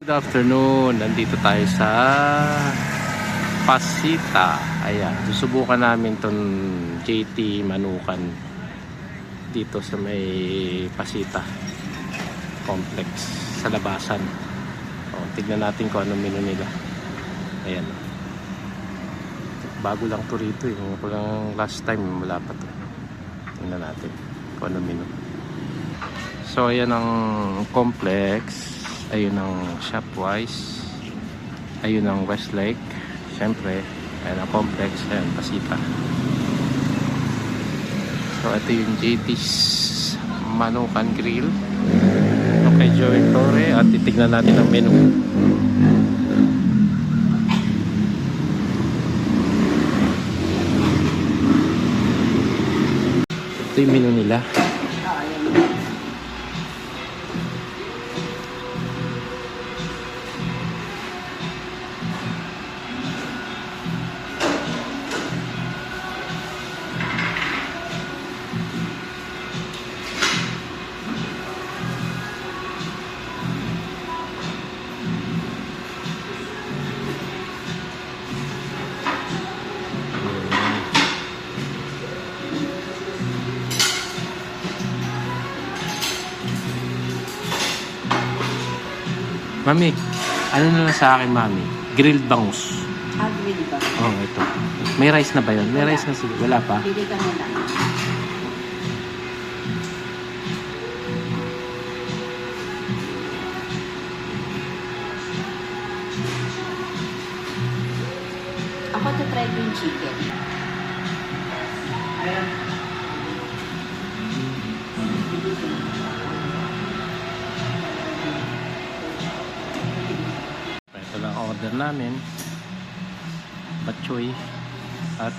Good afternoon, nandito tayo sa Pasita. Ayan, susubukan namin tong JT Manukan dito sa may Pasita Complex sa labasan. Tignan natin kung anong menu nila. Ayan, bago lang to rito eh. Parang last time wala pa to. Tignan natin kung anong menu. So ayan ang complex. Ayun ang Shopwise. Ayun ang Westlake. Siyempre, ayun ang complex. Ayun, Pasita. So, ito yung JT's Manukan Grill. Okay, Joey Torre. At titignan natin ang menu. Ito yung menu nila. Mami, ano na lang sa akin, Mami? Grilled bangus. Grilled ba? Oo, ito. May rice na ba yun? May rice na sila. Wala pa? Bili ka muna. Ako to try yung chicken. Ito lang order namin. Batchoy at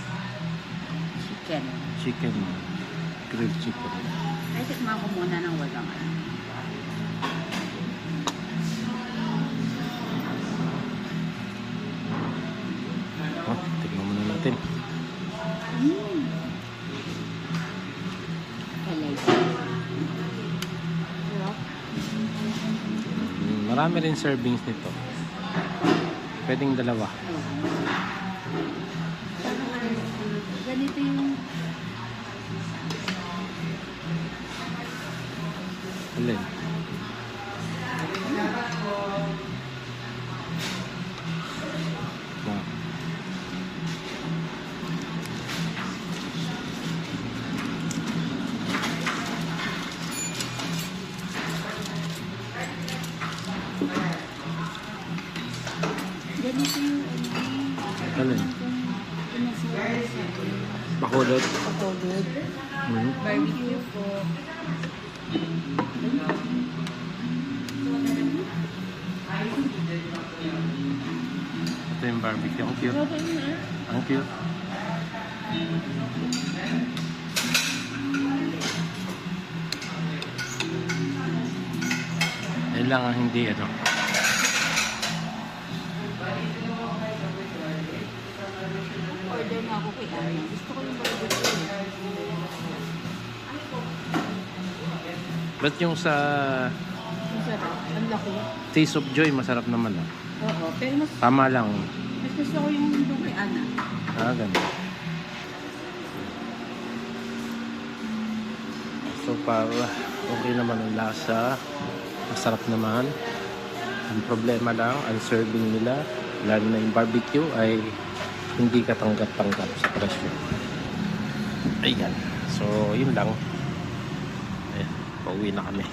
Chicken. chicken. Grilled chicken. Ay, tikman ko muna ng walang ano. Tignan muna natin. I like it. Sarap. Marami rin servings nito. Pwedeng dalawa. Ganito yung Alin? ganito yung Alin? Bakulod? patulog. Barbecue po. Ito yung barbecue. Ang cute. Ang cute. Yan lang ang hindi ano. Order na ako kay Ana. Gusto ko yung barbecue. Ba't yung sa Masarap. Ang laki. Taste of Joy masarap naman ah. Oo. Pero mas Tama lang. gusto ko yung doon kay Ana. Ganun. So para okay naman ang lasa. Masarap naman. Ang problema lang, ang serving nila, lalo na yung barbecue, ay hindi katanggap-tanggap sa presyo. Ayan. So, yun lang. Ayan. Pauwi na kami.